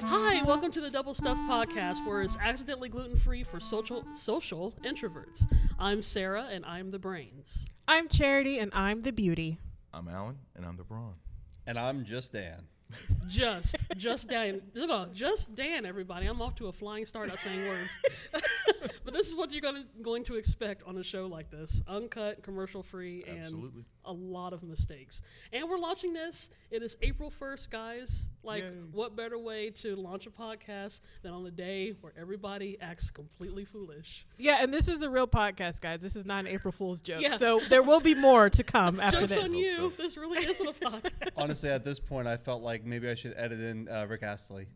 Hi, welcome to the Double Stuff Podcast, where it's accidentally gluten-free for social introverts. I'm Sarah, and I'm the brains. I'm Charity, and I'm the beauty. I'm Alan, and I'm the brawn. And I'm just Dan. Just Dan. No, just Dan, everybody. I'm off to a flying start not saying words. But this is what you're going to expect on a show like this. Uncut, commercial-free, and Absolutely. a lot of mistakes. And we're launching this. It is April 1st, guys. Like, Yay. What better way to launch a podcast than on a day where everybody acts completely foolish? Yeah, and this is a real podcast, guys. This is not an April Fool's joke. Yeah. So there will be more to come after Joke's this. on you. so. This really isn't a podcast. Honestly, at this point, I felt like maybe I should edit in Rick Astley.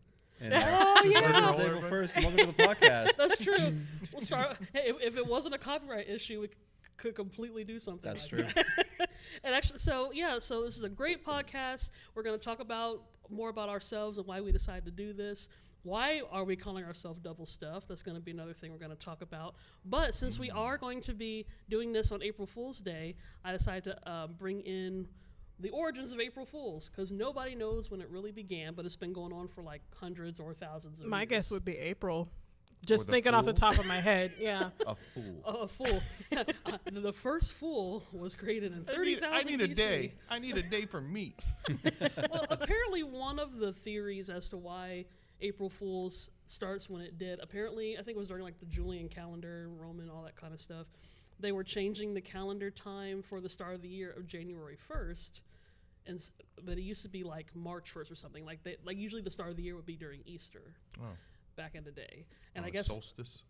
And, Oh, just yeah. welcome to April 1st, and welcome to the podcast. That's true. We'll start. Hey, if it wasn't a copyright issue, we could completely do something. That's like true. That. And actually, so this is a great podcast. We're going to talk about more about ourselves and why we decided to do this. Why are we calling ourselves Double Stuff? That's going to be another thing we're going to talk about. But since we are going to be doing this on April Fool's Day, I decided to bring in the origins of April Fools, because nobody knows when it really began, but it's been going on for like hundreds or thousands of My years. guess would be April. Just the thinking off the fool? top of my head. Yeah. A fool. A fool. The first fool was created in 30,000 I need a BC. day. I need a day for meat. Well, apparently one of the theories as to why April Fools starts when it did, apparently, I think it was during like the Julian calendar, Roman, all that kind of stuff. They were changing the calendar time for the start of the year of January 1st. But it used to be like March 1st or something. Like usually the start of the year would be during Easter Oh. back in the day. And On I a guess solstice.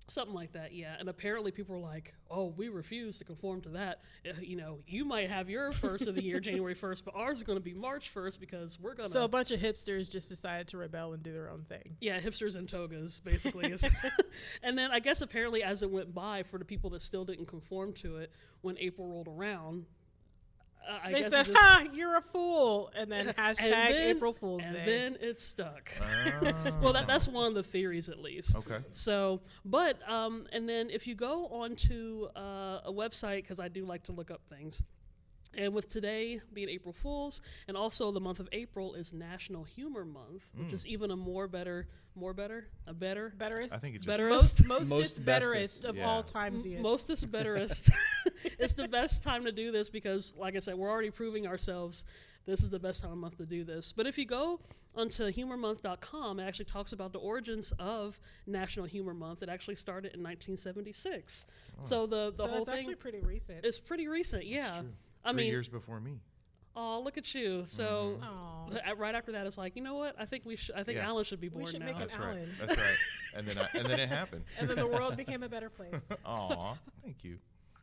something like that, yeah. And apparently people were like, oh, we refuse to conform to that. You might have your first of the year January 1st, but ours is going to be March 1st because we're going to... So a bunch of hipsters just decided to rebel and do their own thing. Yeah, hipsters and togas, basically. And then I guess apparently as it went by, for the people that still didn't conform to it, when April rolled around, They said, ha, you're a fool. And then hashtag then- April Fool's and Day. then it stuck. Oh. Well, that's one of the theories, at least. Okay. So, but, and then if you go onto a website, because I do like to look up things, and with today being April Fool's, and also the month of April is National Humor Month, which is even a betterest? Betterest? I think it's just Betterest? Mostest betterest of yeah. all times. Mostest betterest. It's the best time to do this because, like I said, we're already proving ourselves. This is the best time of month to do this. But if you go onto humormonth.com, it actually talks about the origins of National Humor Month. It actually started in 1976. So the So whole it's thing actually pretty recent. is pretty recent. Yeah. true. I 3 mean, years before me. oh, look at you. So Aw. right after that, it's like, you know what? I think Yeah. Alan should be born should now. make an That's right. Alan. That's right. And then it happened. And then the world became a better place. Aw, thank you.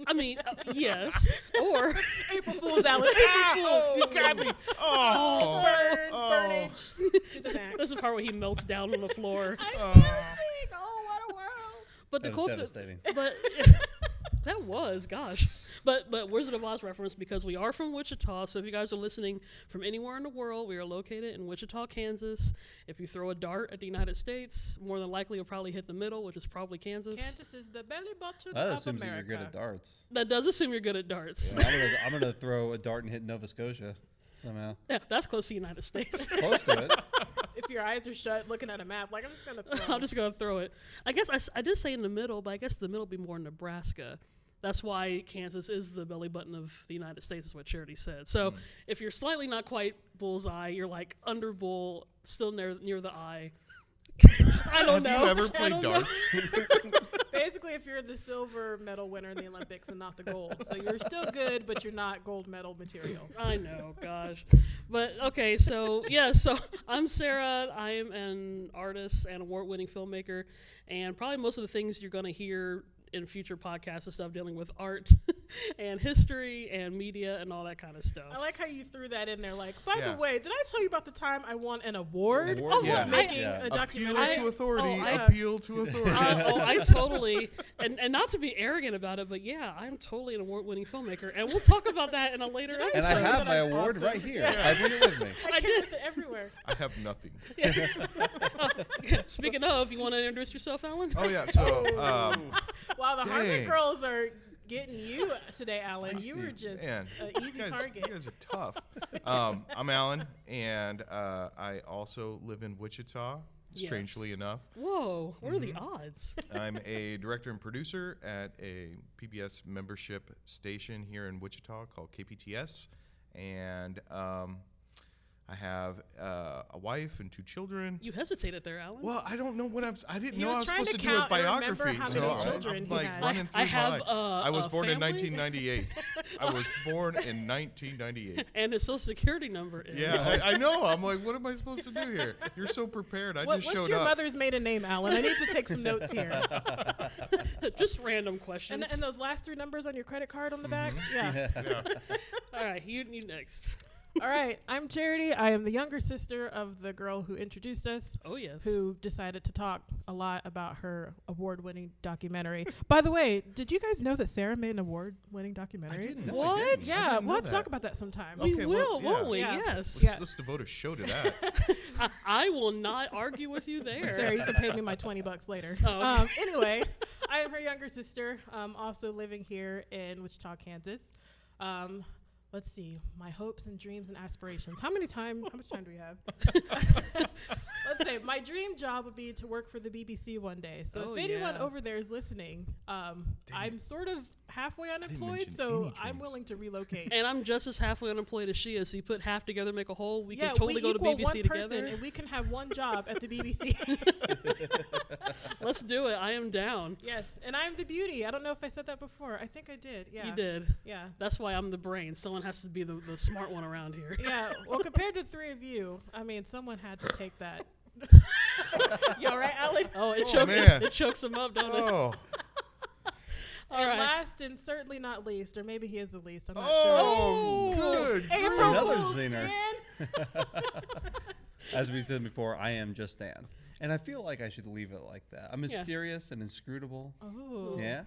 I mean, yes. Or April Fool's, Alan. Oh, you got me. Oh, Burnage to the max. this is the part where he melts down on the floor. I'm melting. Oh, what a world. But the That cool was thing, devastating. but that was, gosh. But Wizard of Oz reference, because we are from Wichita, so if you guys are listening from anywhere in the world, we are located in Wichita, Kansas. If you throw a dart at the United States, more than likely you'll probably hit the middle, which is probably Kansas. Kansas is the belly button That of assumes that America. you're good at darts. That does assume you're good at darts. Yeah, I'm gonna throw a dart and hit Nova Scotia somehow. Yeah, that's close to the United States. Close to it. If your eyes are shut, looking at a map, like I'm just gonna throw. I'm just going to throw it. I guess I did say in the middle, but I guess the middle would be more Nebraska. That's why Kansas is the belly button of the United States, is what Charity said. So if you're slightly not quite bullseye, you're like under bull, still near the eye. I don't know. Have you ever I played don't know. darts? Basically, if you're the silver medal winner in the Olympics and not the gold, so you're still good, but you're not gold medal material. I know, gosh. But okay, so so I'm Sarah. I am an artist and award-winning filmmaker, and probably most of the things you're going to hear in future podcasts and stuff dealing with art and history and media and all that kind of stuff. I like how you threw that in there. Like, by Yeah. the way, did I tell you about the time I won an award? Award? Yeah. Making Yeah. a Appeal documentary. to authority. I- Appeal to authority. I totally, and not to be arrogant about it, but yeah, I'm totally an award-winning filmmaker, and we'll talk about that in a later Did I episode. And I Show have that my I'm award awesome. right here. Yeah. I bring it with me. I I carry did. with it everywhere. I have nothing. Speaking of, you want to introduce yourself, Alan? Oh yeah. So Wow, the Harvard Dang. girls are getting you today, Alan. You were just Man, an easy you target. guys are tough. I'm Alan, and I also live in Wichita, Yes. strangely enough. Whoa, what are the odds? I'm a director and producer at a PBS membership station here in Wichita called KPTS, and I have a wife and 2 children. You hesitated there, Alan. Well, I don't know what I didn't He know I was was trying supposed to to do a count and remember biography. how So many I'm children he like had. running through I have I was a born in family? 1998. I was born in 1998. And his social security number is. Yeah, I know. I'm like, what am I supposed to do here? You're so prepared. I just What's showed your up. mother's maiden name, Alan? I need to take some notes here. Just random questions. And those last 3 numbers on your credit card on the back? Mm-hmm. Yeah. Yeah. All right, you next. All right. I'm Charity. I am the younger sister of the girl who introduced us, Oh, yes. who decided to talk a lot about her award-winning documentary. By the way, did you guys know that Sarah made an award-winning documentary? I didn't. What? I didn't. I Yeah, didn't know we'll have to talk that. about that sometime. We Okay, will, well, yeah. won't we? Yeah. Yes. Yeah. Let's devote a show to that. I will not argue with you there. Sarah, you can pay me my $20 later. Oh, okay. Anyway, I am her younger sister, also living here in Wichita, Kansas. Let's see, my hopes and dreams and aspirations. How much time do we have? Let's say my dream job would be to work for the BBC one day. So Oh, if anyone yeah. over there is listening, I'm sort of halfway unemployed, mention so any I'm dreams. willing to relocate. And I'm just as halfway unemployed as she is. So you put half together, make a whole. We yeah, can totally we go to equal BBC one together. person, and we can have one job at the BBC. Let's do it. I am down. Yes, and I'm the beauty. I don't know if I said that before. I think I did. Yeah, You did. Yeah. That's why I'm the brain. Someone has to be the smart one around here. Yeah, well, compared to 3 of you, I mean, someone had to take that. You all right, Alan? Oh, man. it chokes him up, don't it? Oh, All And right. last and certainly not least, or maybe he is the least, I'm not oh, sure. good. April Another Fool's, zinger. Dan. As we said before, I am just Dan. And I feel like I should leave it like that. I'm Yeah. mysterious and inscrutable. Oh. Yeah?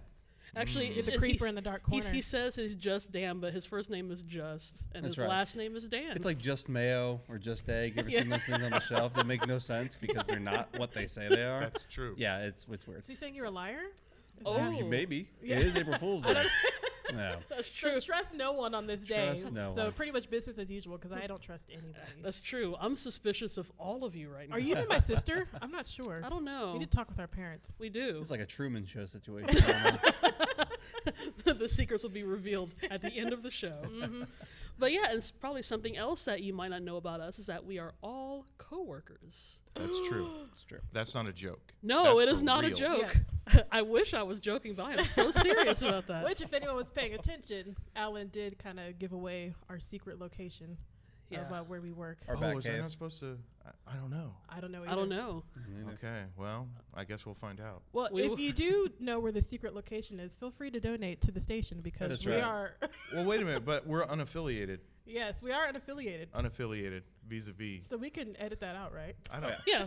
Actually, You're the it- creeper he's- in the dark corner. He says he's just Dan, but his first name is Just, and That's his right. last name is Dan. It's like just mayo or just egg. You ever Yeah. seen those things on the shelf that make no sense because they're not what they say they are? That's true. Yeah, it's weird. So you saying you're a liar? Oh. Maybe. Yeah. It is April Fool's Day. No. That's So true. trust no one on this day. Trust no so one. pretty much business as usual because I don't trust anybody. That's true. I'm suspicious of all of you right now. Are you even my sister? I'm not sure. I don't know. We need to talk with our parents. We do. It's like a Truman Show situation. going on. The secrets will be revealed at the end of the show. Mm-hmm. But yeah, it's probably something else that you might not know about us is that we are all coworkers. That's true. It's true. That's not a joke. No, That's it is for not a reals. joke. Yes. I wish I was joking, but I am so serious about that. Which, if anyone was paying attention, Alan did kind of give away our secret location of Yeah. where we work. Our Oh, back was I cave. not supposed to? I don't know. I don't know. I don't either. know. Neither. Okay, well, I guess we'll find out. Well, We if will- you do know where the secret location is, feel free to donate to the station because That's we right. are. Well, wait a minute, but we're unaffiliated. Yes, we are unaffiliated, Unaffiliated vis-a-vis. so we can edit that out, right? I don't. Yeah.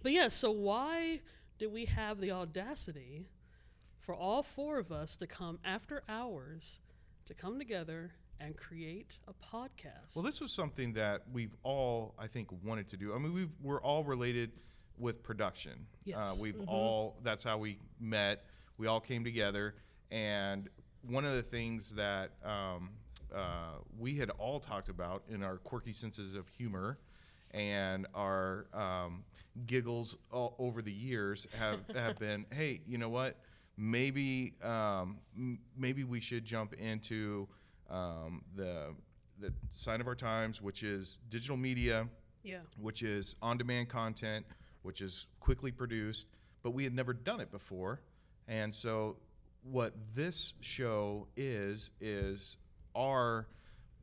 But yeah, so why did we have the audacity for all 4 of us to come after hours to come together and create a podcast? Well, this was something that we've all, I think, wanted to do. I mean, we're all related with production. Yes. We've all, that's how we met. We all came together. And one of the things that we had all talked about in our quirky senses of humor and our giggles all over the years have been, hey, you know what? Maybe maybe we should jump into the sign of our times, which is digital media, Yeah. which is on-demand content, which is quickly produced, but we had never done it before. And so what this show is our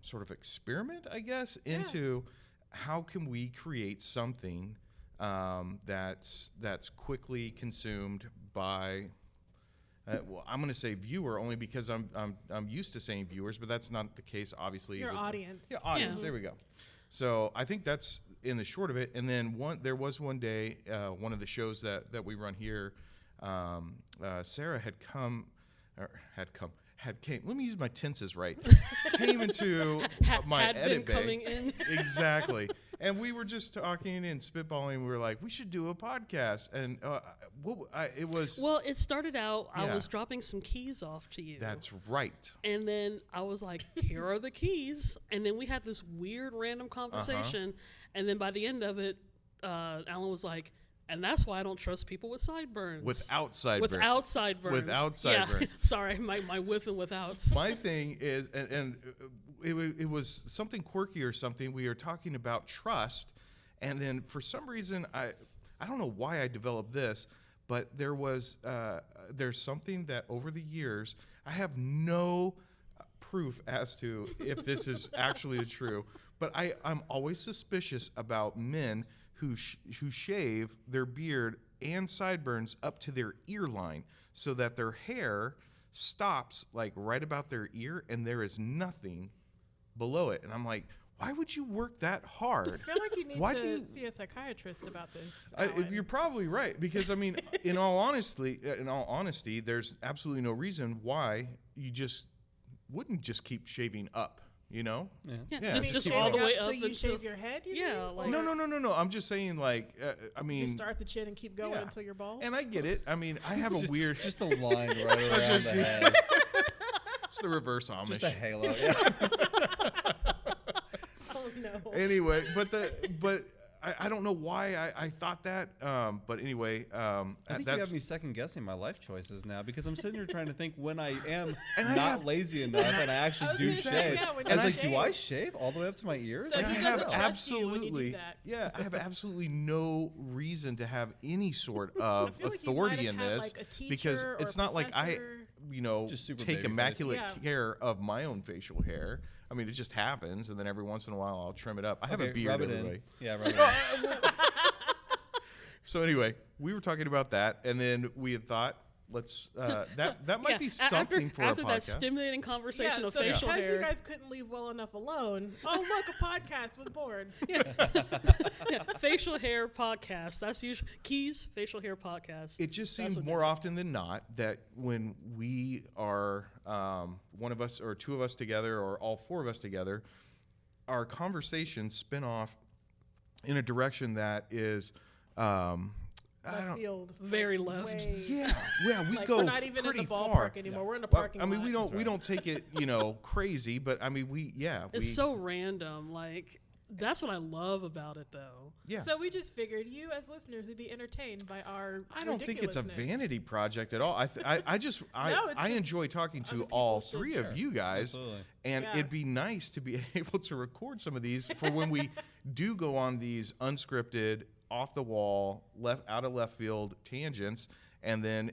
sort of experiment, I guess, into how can we create something that's quickly consumed by well, I'm going to say viewer only because I'm used to saying viewers, but that's not the case, obviously. Your with- audience. Yeah, audience. Yeah. There we go. So I think that's in the short of it. And then there was one day, one of the shows that we run here, Sarah had came. Let me use my tenses right. Came into my had edit been bay. coming in. Exactly. And we were just talking and spitballing. We were like, we should do a podcast. And it was. Well, it started out, I Yeah. was dropping some keys off to you. That's right. And then I was like, here are the keys. And then we had this weird random conversation. And then by the end of it, Alan was like, and that's why I don't trust people with sideburns. Without sideburns. Without sideburns. Without Yeah. sideburns. Sorry, my with and witouts. My thing is, and it was something quirky or something. We were talking about trust, and then for some reason, I don't know why I developed this, but there's something that over the years I have no proof as to if this is actually true, but I'm always suspicious about men who shave their beard and sideburns up to their ear line so that their hair stops like right about their ear and there is nothing below it. And I'm like, why would you work that hard? I feel like you need to see a psychiatrist about this. You're probably right, because I mean, in all honesty, there's absolutely no reason why you just wouldn't just keep shaving up. You know? Yeah. Just shave all the way up. So you until, shave your head? Yeah, like- No. I'm just saying, like, I mean, You start the chin and keep going until you're bald? and I get it. I mean, I have a weird. Just a line right around the head. It's the reverse Amish. Just a halo. Yeah. Oh, no. Anyway, but I don't know why I thought that. But anyway, I think you that's have me second guessing my life choices now, because I'm sitting here trying to think when I am And I not have- lazy enough and I actually I was do gonna say, shave. yeah, when I was you like, do shave. I shave all the way up to my ears? So and I he have doesn't trust you when you do absolutely, that. yeah, I have absolutely no reason to have any sort I of feel like you authority might in have had, this, like, a teacher because or it's a not like I, professor. Just super take baby face. immaculate Yeah. care of my own facial hair. I mean, it just happens, and then every once in a while I'll trim it up. I have a Okay, beard rub it anyway. in. Yeah, rub it in. So anyway, we were talking about that, and then we had thought, let's that might be something for after a that podcast. stimulating conversation of so facial because hair. you guys couldn't leave well enough alone, oh, look, a podcast was born. Yeah, facial hair podcast. That's usually Keys facial hair podcast. It just That's seems what more often than not that when we are one of us or two of us together or all four of us together, our conversations spin off in a direction that is Left field. Very like, left. way- yeah, we Like, go we're not even in pretty the ballpark far. anymore. We're in the Well, parking I mean, lot. we don't take it, crazy, but I mean, It's so random. Like that's what I love about it, though. yeah. So we just figured you as listeners would be entertained by our I don't think it's a ridiculousness. vanity project at all. I No, it's I just enjoy talking to other all people should three share. of you guys, Absolutely. and Yeah. it'd be nice to be able to record some of these for when we do go on these unscripted, off the wall, out of left field tangents, and then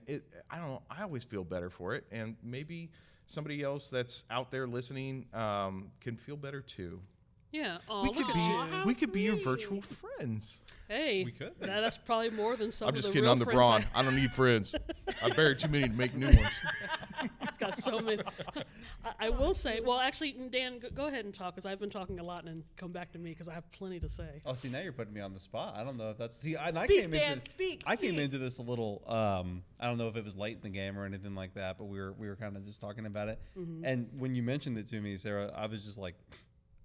I don't know. I always feel better for it, and maybe somebody else that's out there listening can feel better too. Yeah. Oh, we look could at be you. how we could be your sweet. virtual friends. Hey, We could. that's probably more than some I'm of just the kidding. real I'm the friends Braun. I don't need friends. I buried too many to make new ones. It's got so many. I will say, well, actually, Dan, go ahead and talk because I've been talking a lot, and then come back to me because I have plenty to say. Oh, see, now you're putting me on the spot. I don't know if that's. See, I Speak, came Dan, into speak, I came speak. into this a little. I don't know if it was late in the game or anything like that, but we were kind of just talking about it. Mm-hmm. And when you mentioned it to me, Sarah, I was just like,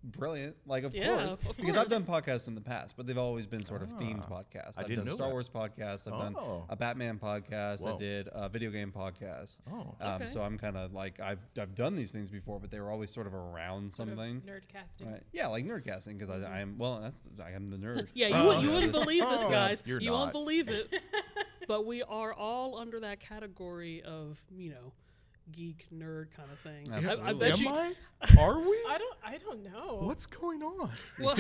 brilliant. Like, of Yeah, course, of because I've course. done podcasts in the past, but they've always been sort of themed podcasts. I've didn't done know Star that. Wars podcasts. I've done Oh. a Batman podcast. Whoa. I did a video game podcast. Oh. Okay. So I'm kind of like I've done these things before, but they were always sort of around Sort of something. nerd casting. Right. Yeah, like nerdcasting, because I am I am the nerd. Yeah, Oh. you wouldn't believe this, Oh, guys. you're You won't not. believe it. But we are all under that category of, geek nerd kind of thing. I Absolutely. bet you. Are we? I don't know. What's going on? Well,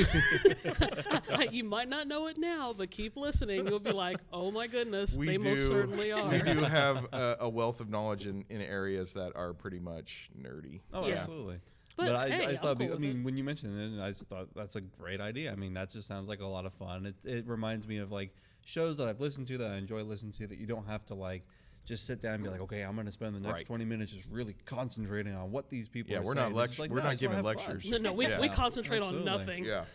you might not know it now, but keep listening. You'll be like, "Oh my goodness, they most certainly are." We do have a wealth of knowledge in areas that are pretty much nerdy. Oh, Yeah. absolutely. But I hey, just I'm thought, cool I with mean, it. when you mentioned it, I just thought that's a great idea. I mean, that just sounds like a lot of fun. It reminds me of like shows that I've listened to that I enjoy listening to that you don't have to like just sit down and be like, okay, I'm going to spend the next Right. 20 minutes just really concentrating on what these people Yeah, are we're saying. not It's just like, we're no, I not just giving wanna have fun. lectures. No, we Yeah. concentrate on Absolutely. nothing. Yeah.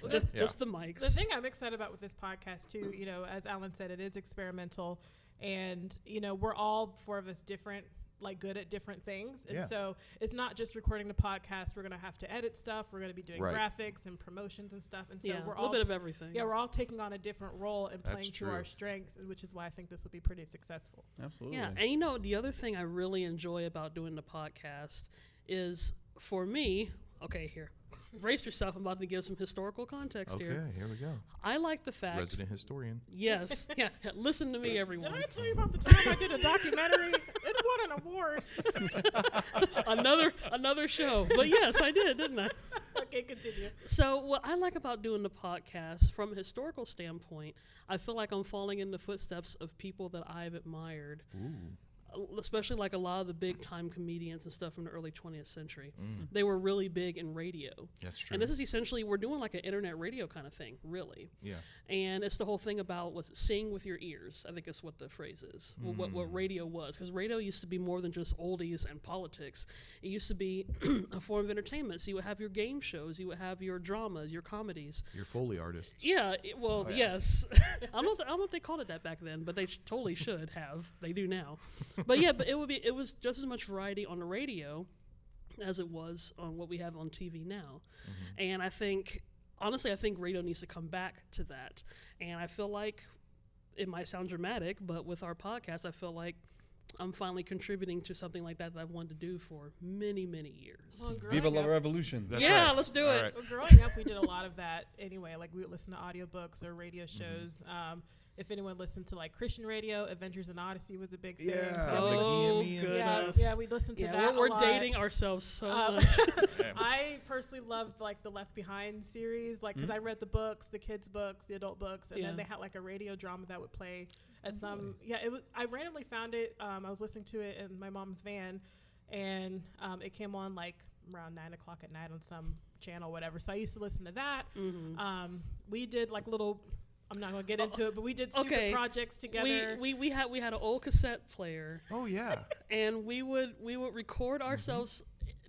Just Yeah. the mics. The thing I'm excited about with this podcast too, as Alan said, it is experimental, and we're all four of us different. like good at different things. And Yeah. so it's not just recording the podcast. We're going to have to edit stuff. We're going to be doing Right. graphics and promotions and stuff. And so Yeah, we're a little all bit of everything. yeah, we're all taking on a different role and That's playing to true. our strengths, which is why I think this will be pretty successful. Absolutely. Yeah, and you know, the other thing I really enjoy about doing the podcast is, for me, okay, here, brace yourself. I'm about to give some historical context Okay, here. here we go. I like the fact. Resident historian. Yes, yeah. Listen to me, everyone. Did I tell you about the time I did a documentary? It won an award. another show, but yes, I did, didn't I? Okay, continue. So what I like about doing the podcast, from a historical standpoint, I feel like I'm falling in the footsteps of people that I've admired. Especially like a lot of the big time comedians and stuff from the early 20th century. They were really big in radio. That's true. And this is essentially, we're doing like an internet radio kind of thing, really. Yeah. And it's the whole thing about seeing with your ears. I think that's what the phrase is, what radio was. Because radio used to be more than just oldies and politics. It used to be a form of entertainment. So you would have your game shows, you would have your dramas, your comedies. Your Foley artists. Yeah, yes. I don't know if they called it that back then, but they totally should have. They do now. But yeah, but it was just as much variety on the radio as it was on what we have on TV now. And I think, honestly, radio needs to come back to that. And I feel like, it might sound dramatic, but with our podcast, I feel like I'm finally contributing to something like that I've wanted to do for many, many years. Well, Viva growing la up- revolution. That's Yeah, right. let's do All it. right. Well, growing up, we did a lot of that anyway. Like, we would listen to audiobooks or radio shows. If anyone listened to like Christian radio, Adventures in Odyssey was a big thing. Yeah. Oh, Like E&E and yeah, goodness. yeah, we listened to Yeah, that. we're a lot. dating ourselves so Um, much. I personally loved like the Left Behind series, like because I read the books, the kids' books, the adult books, and Yeah. then they had like a radio drama that would play at some. Yeah, it was. I randomly found it. I was listening to it in my mom's van, and it came on like around 9 o'clock at night on some channel, whatever. So I used to listen to that. We did like little. I'm not gonna get into it, but we did stupid projects together. We had an old cassette player, Oh yeah. and we would record ourselves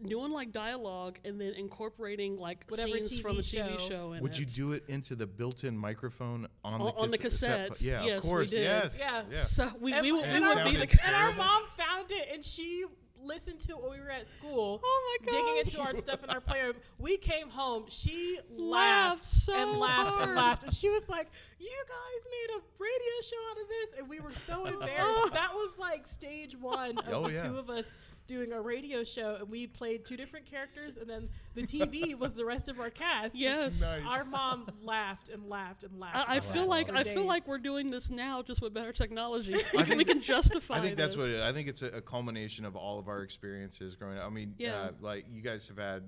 doing like dialogue and then incorporating like Whatever scenes TV from a TV show. show. In Would you it. do it into the built-in microphone on the cassette? Yeah, Yes, of we course. did. Yes. Yeah. So we would And it be the. sounded And our terrible. mom found it, and she listened to it when we were at school. Oh my Digging gosh. into our stuff in our player. We came home. She Laughed laughed so and laughed hard. and laughed. And she was like, "You guys made a radio show out of this." And we were so embarrassed. That was like stage one of Oh, the yeah. two of us doing a radio show. And we played two different characters. And then the TV was the rest of our cast. Yes. Nice. Our mom laughed and laughed and laughed. I and feel laughed like for I feel days. like we're doing this now just with better technology. think- we can justify. I think that's this. what it is. I think it's a culmination of all of our experiences growing up. I mean, Yeah. like you guys have had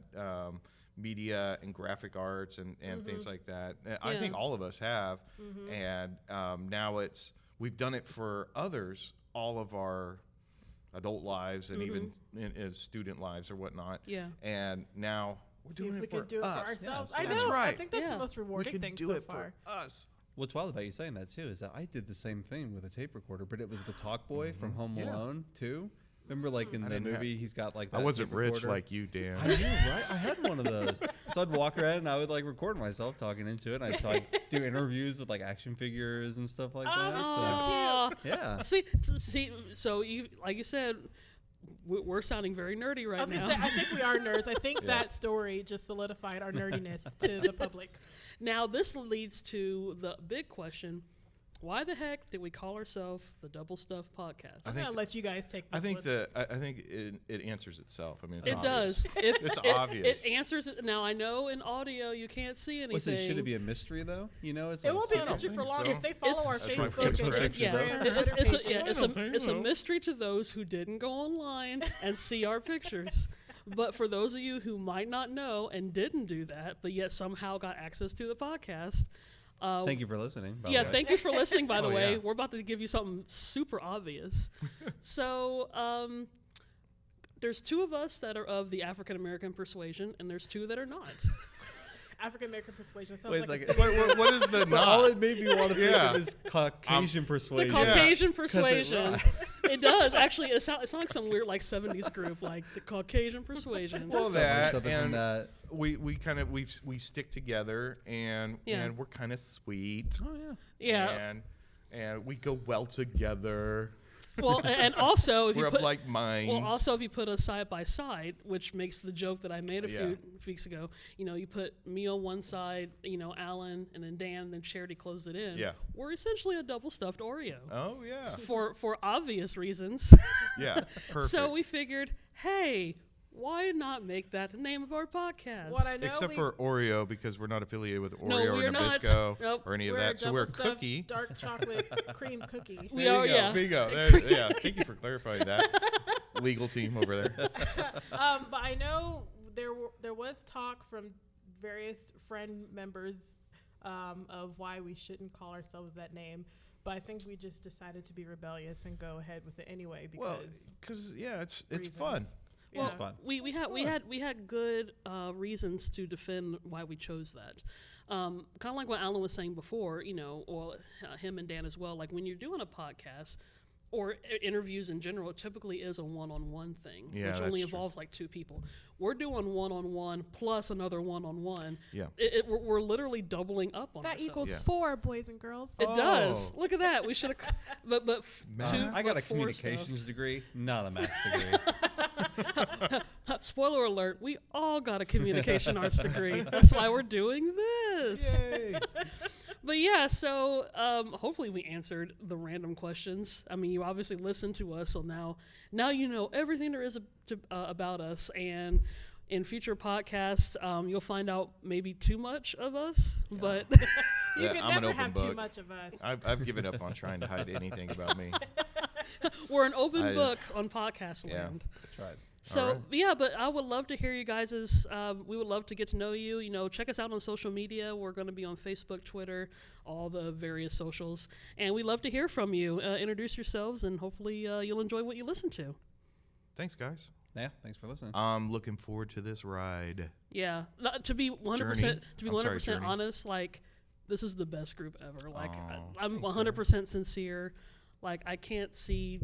media and graphic arts and things like that. I Yeah. think all of us have. And now we've done it for others all of our adult lives and even in student lives or whatnot. Yeah. And now we're See doing if we it for can do it us. for ourselves. Yeah, I know. That's I right. think that's Yeah. the most We rewarding can thing do so it far. for us. What's wild about you saying that too is that I did the same thing with a tape recorder, but it was the Talk Boy from Home Yeah. Alone too. Remember, like in I the didn't have- movie, he's got like that I wasn't tape rich recorder. like you, Dan. I knew, right? I had one of those. So I'd walk around and I would like record myself talking into it. And I'd like do interviews with like action figures and stuff like that. Aw. So, yeah. See. So you, like you said, we're sounding very nerdy I right was now. gonna say, I think we are nerds. I think that story just solidified our nerdiness to the public. Now this leads to the big question: why the heck did we call ourselves the Double Stuff Podcast? I'm think gonna let you guys take this I think one. I think it answers itself. I mean, it's It obvious. does. It's obvious. It answers it. Now I know in audio you can't see anything. What's it? Should it be a mystery though? You know, it's It like won't be a I don't mystery for think long so. if they follow It's- our That's my Facebook and favorite. Yeah, Instagram and it's, Twitter it's, a, pages. yeah, it's, a, think it's a so. mystery to those who didn't go online and see our pictures. But for those of you who might not know and didn't do that, but yet somehow got access to the podcast, Thank you for listening. By yeah, the way. thank you for listening, by the Oh, way. yeah. We're about to give you something super obvious. So, there's two of us that are of the African American persuasion, and there's two that are not. African American persuasion sounds Wait a like a second. city. What is the But all not? it made me want to think Yeah. of is Caucasian The persuasion. Caucasian 'Cause persuasion. rhymes. It does actually. It sounds like some weird like '70s group, like the Caucasian persuasion. Well, Something- that something from and that. we kind of we stick together and Yeah. and we're kind of sweet. Oh yeah. Yeah. And we go well together. Well, and also if We're you of put like minds. well, also if you put us side by side, which makes the joke that I made a few weeks ago. You put me on one side, Alan, and then Dan, and then Charity closed it in. Yeah. We're essentially a double stuffed Oreo. Oh yeah. For obvious reasons. Yeah. Perfect. So we figured, hey, why not make that the name of our podcast? What I know Except for Oreo, because we're not affiliated with No, Oreo we or are not. Nabisco Nope. or any of we're that. So we're a double-stuffed cookie. dark chocolate cream cookie. We There are, you go. yeah. There you go. Yeah. Thank you for clarifying that. Legal team over there. But I know there was talk from various friend members of why we shouldn't call ourselves that name. But I think we just decided to be rebellious and go ahead with it anyway because it's reasons. fun. Well, It's fun. we had good reasons to defend why we chose that. Kind of like what Alan was saying before, or him and Dan as well. Like when you're doing a podcast or interviews in general, it typically is a one-on-one thing, Yeah, which only that's true. involves like two people. We're doing one-on-one plus another one-on-one. Yeah. We're literally doubling up on that ourselves. equals Yeah. 4 boys and girls. It does. Oh. Look at that. We should have. But Man. I got but a four communications degree, not a math degree. Spoiler alert, we all got a communication arts degree. That's why we're doing this. Yay. But yeah, so hopefully we answered the random questions. I mean, you obviously listened to us, so now you know everything there is about us. And in future podcasts, you'll find out maybe too much of us, but You Yeah, can I'm an never open have book. too much of us. I've given up on trying to hide anything about me. we're an open I- book on podcast Yeah. land. That's right. So Alright. yeah, but I would love to hear you guys's. We would love to get to know you. Check us out on social media. We're going to be on Facebook, Twitter, all the various socials, and we love to hear from you. Introduce yourselves, and hopefully you'll enjoy what you listen to. Thanks, guys. Yeah, thanks for listening. I'm looking forward to this ride. Yeah, to be 100%, Journey. to be I'm sorry, 100% Journey. honest, like this is the best group ever. Like Aw, I'm thanks, 100% sincere. Like I can't see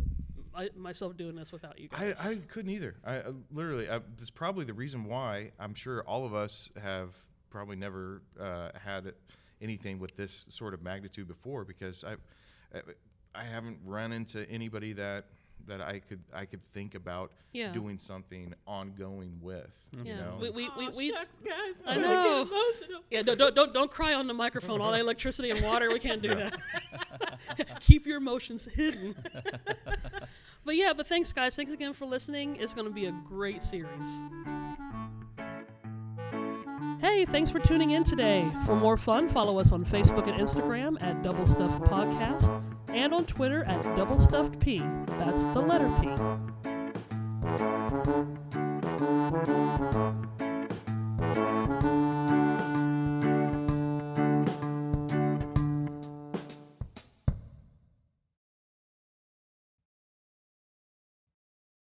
myself doing this without you guys. I couldn't either. I literally, that's probably the reason why I'm sure all of us have probably never had anything with this sort of magnitude before, because I haven't run into anybody that I could think about Yeah. doing something ongoing with. Yeah, You know? we Shucks, guys. I I'm know. getting emotional. Yeah, don't cry on the microphone. All the electricity and water, we can't do that. Keep your emotions hidden. But thanks, guys. Thanks again for listening. It's going to be a great series. Hey, thanks for tuning in today. For more fun, follow us on Facebook and Instagram at Double Stuffed Podcast and on Twitter at Double Stuffed P. That's the letter P.